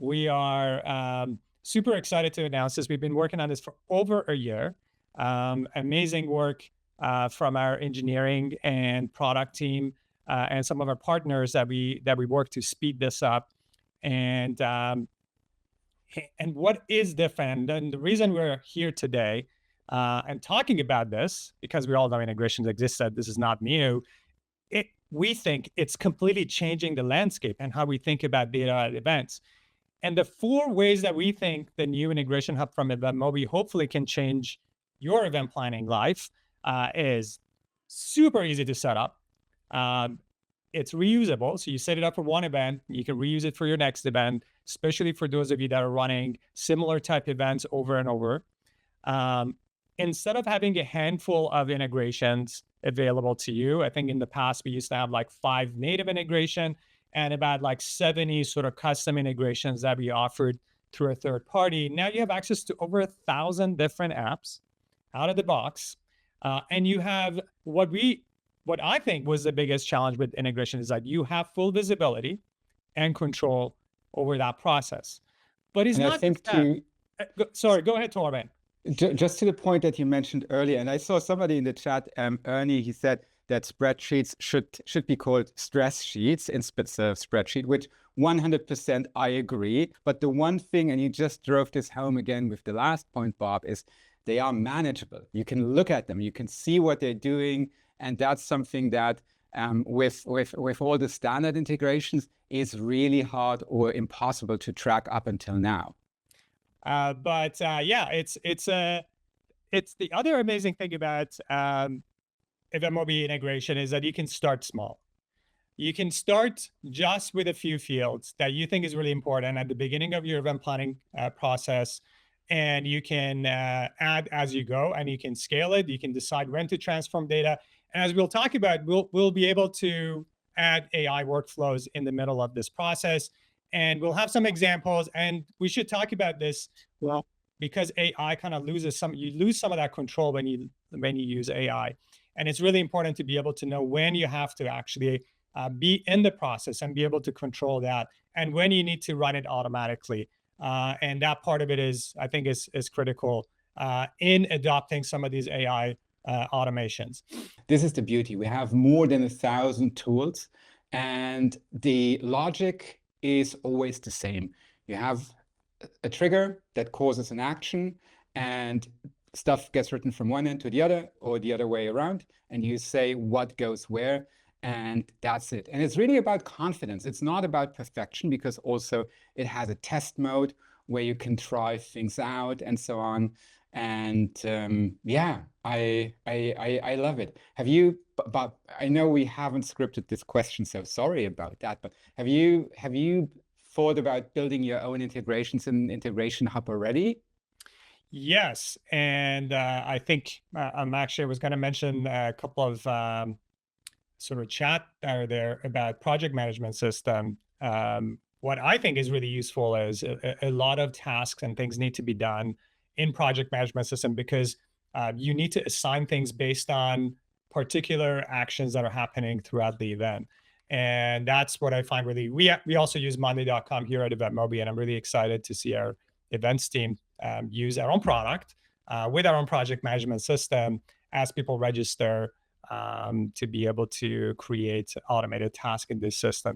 We are super excited to announce this. We've been working on this for over a year. Amazing work from our engineering and product team and some of our partners that we work to speed this up. And and what is different? And the reason we're here today and talking about this, because we all know integrations exist, that this is not new. We think it's completely changing the landscape and how we think about data at events. And the four ways that we think the new integration hub from EventMobi hopefully can change your event planning life is super easy to set up. It's reusable. So you set it up for one event, you can reuse it for your next event, especially for those of you that are running similar type events over and over. Instead of having a handful of integrations available to you, I think in the past we used to have like 5 native integration and about like 70 sort of custom integrations that we offered through a third party. Now you have access to over 1,000 different apps out of the box. And you have what I think was the biggest challenge with integration is that you have full visibility and control over that process. But it's And I not think just that. Sorry, go ahead, Torben. Just to the point that you mentioned earlier, and I saw somebody in the chat, Ernie, he said that spreadsheets should be called stress sheets instead of spreadsheet, which 100% I agree. But the one thing, and you just drove this home again with the last point, Bob, is they are manageable. You can look at them, you can see what they're doing, and that's something that with all the standard integrations is really hard or impossible to track up until now. Yeah, it's the other amazing thing about EventMobi integration is that you can start small. You can start just with a few fields that you think is really important at the beginning of your event planning process, and you can add as you go, and you can scale it. You can decide when to transform data, and as we'll talk about, we'll be able to add AI workflows in the middle of this process. And we'll have some examples, and we should talk about this. Well, because AI kind of you lose some of that control when you use AI, and it's really important to be able to know when you have to actually be in the process and be able to control that, and when you need to run it automatically. And that part of it I think is critical in adopting some of these AI automations. This is the beauty. We have more than 1,000 tools, and the logic is always the same. You have a trigger that causes an action, and stuff gets written from one end to the other or the other way around, and you say what goes where, and that's it. And it's really about confidence. It's not about perfection, because also it has a test mode where you can try things out and so on. And yeah, I love it. But I know we haven't scripted this question, so sorry about that, but have you thought about building your own integrations in Integration Hub already? Yes, and I think I was going to mention a couple of sort of chat there about project management system. What I think is really useful is a lot of tasks and things need to be done in project management system, because you need to assign things based on particular actions that are happening throughout the event. And that's what I find really, we also use Monday.com here at EventMobi, and I'm really excited to see our events team use our own product with our own project management system as people register to be able to create automated tasks in this system.